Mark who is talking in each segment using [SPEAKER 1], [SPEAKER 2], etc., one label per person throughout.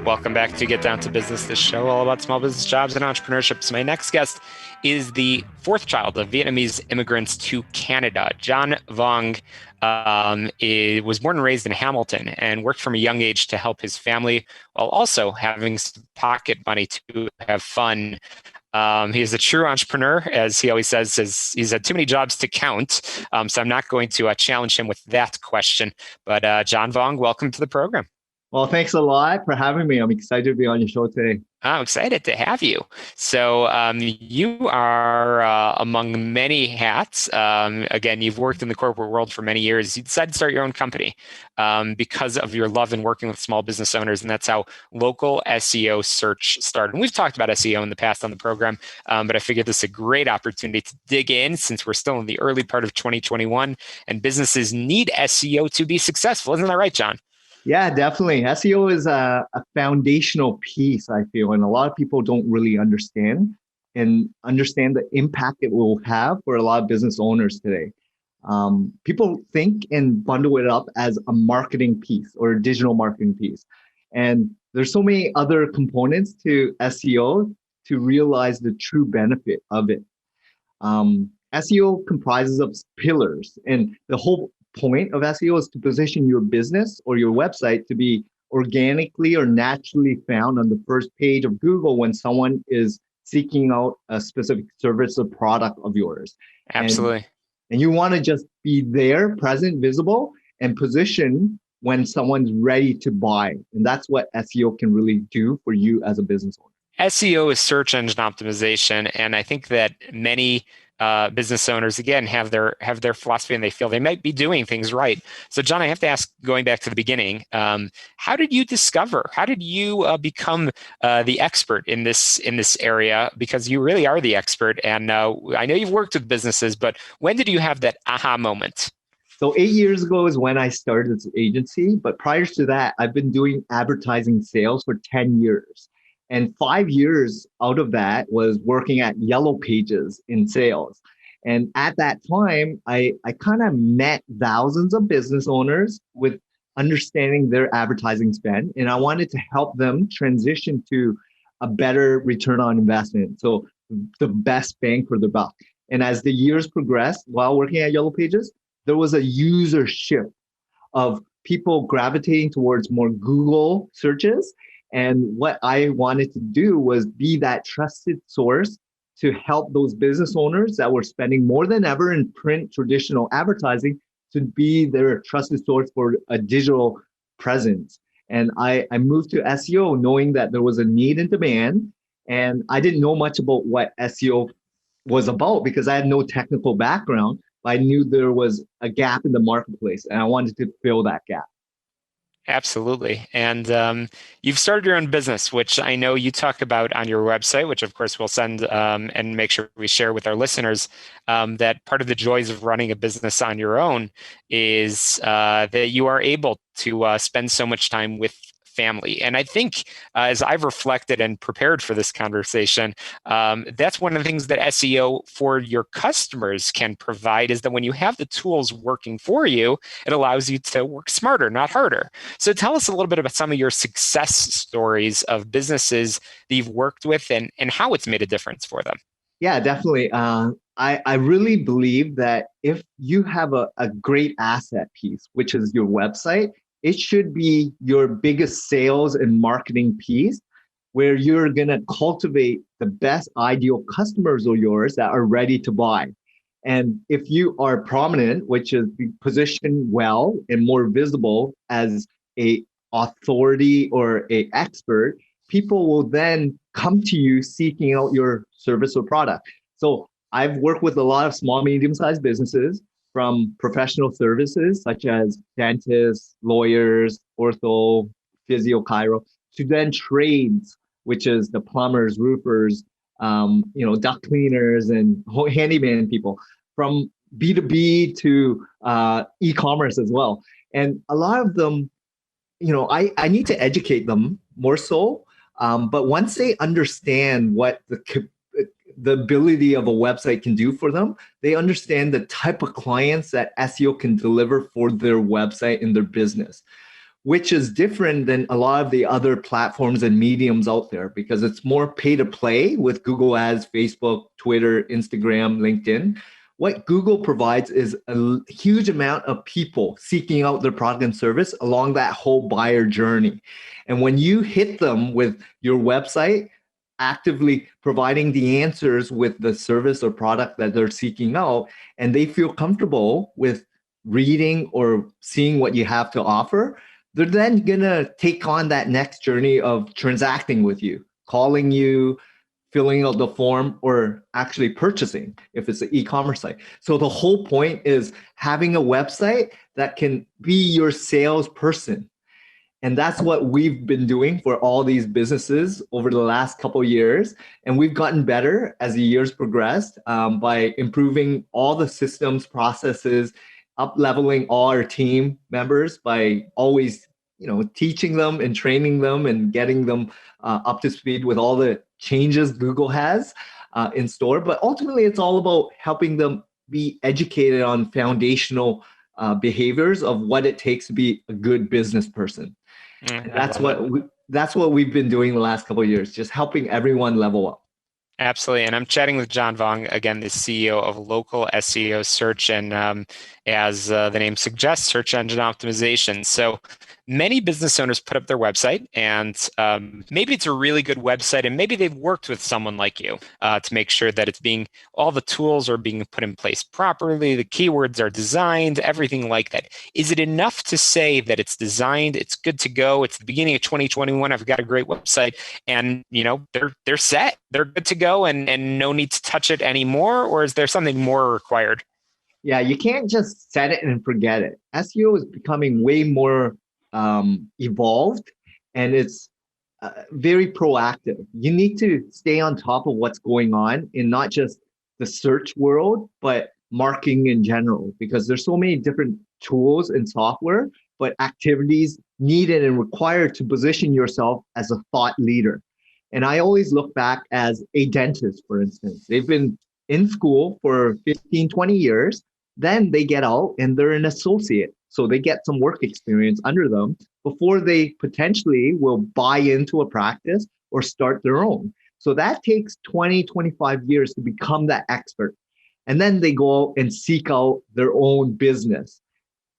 [SPEAKER 1] Welcome back to Get Down to Business, this show all about small business jobs and entrepreneurship. So my next guest is the fourth child of Vietnamese immigrants to Canada. John Vuong was born and raised in Hamilton and worked from a young age to help his family while also having some pocket money to have fun. He is a true entrepreneur, as he always says. He's had too many jobs to count. So I'm not going to challenge him with that question. But John Vuong, welcome to the program.
[SPEAKER 2] Well, thanks a lot for having me. I'm excited to be on your show today.
[SPEAKER 1] I'm excited to have you. So you are among many hats. Again, you've worked in the corporate world for many years. You decided to start your own company because of your love in working with small business owners, and that's how Local SEO Search started. And we've talked about SEO in the past on the program, but I figured this is a great opportunity to dig in since we're still in the early part of 2021, and businesses need SEO to be successful. Isn't that right, John?
[SPEAKER 2] Yeah, definitely. SEO is a foundational piece, I feel, and a lot of people don't really understand the impact it will have for a lot of business owners today. People think and bundle it up as a marketing piece or a digital marketing piece. And there's so many other components to SEO to realize the true benefit of it. SEO comprises of pillars, and the whole point of SEO is to position your business or your website to be organically or naturally found on the first page of Google when someone is seeking out a specific service or product of yours.
[SPEAKER 1] Absolutely.
[SPEAKER 2] And you want to just be there, present, visible, and position when someone's ready to buy. And that's what SEO can really do for you as a business owner.
[SPEAKER 1] SEO is search engine optimization, and I think that many business owners, again, have their philosophy, and they feel they might be doing things right. So, John, I have to ask, going back to the beginning, how did you become the expert in this area? Because you really are the expert, and I know you've worked with businesses, but when did you have that aha moment?
[SPEAKER 2] So 8 years ago is when I started this agency, but prior to that, I've been doing advertising sales for 10 years. And 5 years out of that was working at Yellow Pages in sales. And at that time, I kind of met thousands of business owners with understanding their advertising spend. And I wanted to help them transition to a better return on investment. So the best bang for the buck. And as the years progressed while working at Yellow Pages, there was a user shift of people gravitating towards more Google searches. And what I wanted to do was be that trusted source to help those business owners that were spending more than ever in print traditional advertising to be their trusted source for a digital presence. And I moved to SEO knowing that there was a need and demand. And I didn't know much about what SEO was about because I had no technical background, but I knew there was a gap in the marketplace and I wanted to fill that gap.
[SPEAKER 1] Absolutely. And you've started your own business, which I know you talk about on your website, which of course we'll send and make sure we share with our listeners, that part of the joys of running a business on your own is that you are able to spend so much time with family. And I think as I've reflected and prepared for this conversation, that's one of the things that SEO for your customers can provide is that when you have the tools working for you, it allows you to work smarter, not harder. So tell us a little bit about some of your success stories of businesses that you've worked with and how it's made a difference for them.
[SPEAKER 2] Yeah, definitely. I really believe that if you have a great asset piece, which is your website, it should be your biggest sales and marketing piece where you're going to cultivate the best ideal customers of yours that are ready to buy. And if you are prominent, which is positioned well and more visible as a authority or a expert, people will then come to you seeking out your service or product. So I've worked with a lot of small, medium-sized businesses from professional services such as dentists, lawyers, ortho, physio, chiro, to then trades, which is the plumbers, roofers, duct cleaners and handyman people, from B2B to e-commerce as well. And a lot of them, I need to educate them more so. But once they understand what the ability of a website can do for them, they understand the type of clients that SEO can deliver for their website and their business. which is different than a lot of the other platforms and mediums out there because it's more pay to play with Google Ads, Facebook, Twitter, Instagram, LinkedIn. What Google provides is a huge amount of people seeking out their product and service along that whole buyer journey. And when you hit them with your website, actively providing the answers with the service or product that they're seeking out, and they feel comfortable with reading or seeing what you have to offer, they're then going to take on that next journey of transacting with you, calling you, filling out the form, or actually purchasing if it's an e-commerce site. So the whole point is having a website that can be your salesperson. And that's what we've been doing for all these businesses over the last couple of years. And we've gotten better as the years progressed by improving all the systems, processes, up leveling all our team members by always, teaching them and training them and getting them up to speed with all the changes Google has in store. But ultimately, it's all about helping them be educated on foundational behaviors of what it takes to be a good business person. And
[SPEAKER 1] I love it.
[SPEAKER 2] that's what we've been doing the last couple of years, just helping everyone level up.
[SPEAKER 1] Absolutely. And I'm chatting with John Vuong, again, the CEO of Local SEO Search, and as the name suggests, search engine optimization. So many business owners put up their website, and maybe it's a really good website, and maybe they've worked with someone like you to make sure that all the tools are being put in place properly, the keywords are designed, everything like that. Is it enough to say that it's designed, it's good to go, it's the beginning of 2021, I've got a great website, and they're set, they're good to go, and no need to touch it anymore? Or is there something more required?
[SPEAKER 2] Yeah, you can't just set it and forget it. SEO is becoming way more evolved, and it's very proactive. You need to stay on top of what's going on in not just the search world, but marketing in general, because there's so many different tools and software, but activities needed and required to position yourself as a thought leader. And I always look back as a dentist, for instance. They've been in school for 15, 20 years. Then they get out and they're an associate. So they get some work experience under them before they potentially will buy into a practice or start their own. So that takes 20, 25 years to become that expert. And then they go out and seek out their own business.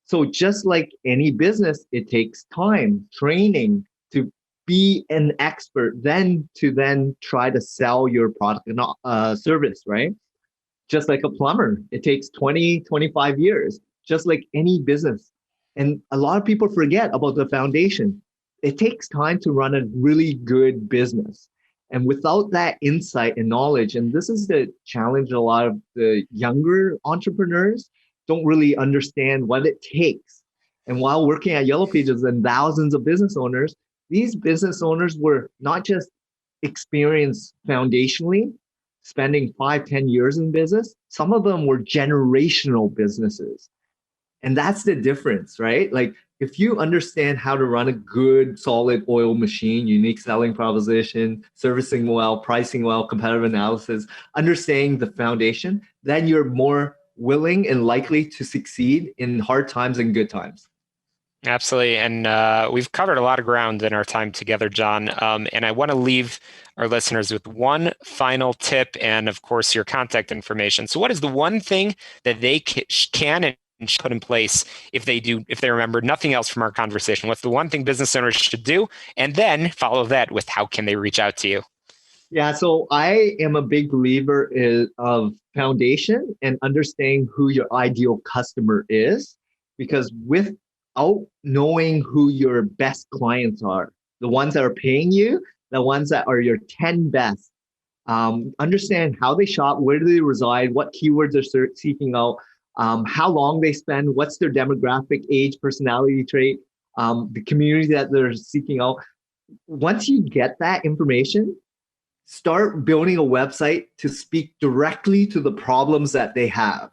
[SPEAKER 2] So just like any business, it takes time, training to be an expert, then to then try to sell your product and service, right? Just like a plumber, it takes 20, 25 years, just like any business. And a lot of people forget about the foundation. It takes time to run a really good business. And without that insight and knowledge, and this is the challenge a lot of the younger entrepreneurs don't really understand what it takes. And while working at Yellow Pages and thousands of business owners, these business owners were not just experienced foundationally, spending 5, 10 years in business. Some of them were generational businesses. And that's the difference, right? Like if you understand how to run a good, solid oil machine, unique selling proposition, servicing well, pricing well, competitive analysis, understanding the foundation, then you're more willing and likely to succeed in hard times and good times.
[SPEAKER 1] Absolutely. And we've covered a lot of ground in our time together, John. And I want to leave our listeners with one final tip and, of course, your contact information. So what is the one thing that they can and should put in place if they remember nothing else from our conversation? What's the one thing business owners should do? And then follow that with how can they reach out to you?
[SPEAKER 2] Yeah, so I am a big believer of foundation and understanding who your ideal customer is, because without knowing who your best clients are, the ones that are paying you, the ones that are your 10 best, understand how they shop, where do they reside, what keywords they're seeking out, how long they spend, what's their demographic, age, personality trait, the community that they're seeking out. Once you get that information, start building a website to speak directly to the problems that they have.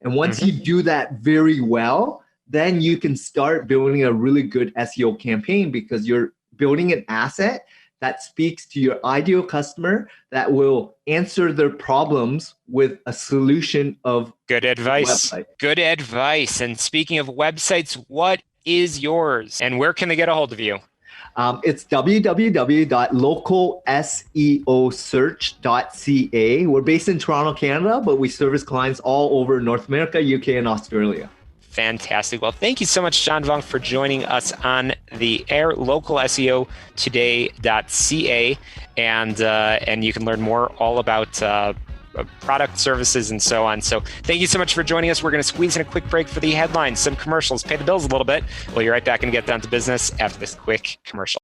[SPEAKER 2] And once
[SPEAKER 1] Mm-hmm.
[SPEAKER 2] you do that very well, then you can start building a really good SEO campaign because you're building an asset that speaks to your ideal customer that will answer their problems with a solution of
[SPEAKER 1] Good
[SPEAKER 2] your
[SPEAKER 1] advice.
[SPEAKER 2] website.
[SPEAKER 1] Good advice. And speaking of websites, what is yours. And where can they get a hold of you?
[SPEAKER 2] It's www.localseosearch.ca. We're based in Toronto, Canada, but we service clients all over North America, UK, and Australia.
[SPEAKER 1] Fantastic. Well, thank you so much, John Vuong, for joining us on the air, localseotoday.ca. And you can learn more all about product, services, and so on. So thank you so much for joining us. We're going to squeeze in a quick break for the headlines, some commercials, pay the bills a little bit. We'll be right back and get down to business after this quick commercial.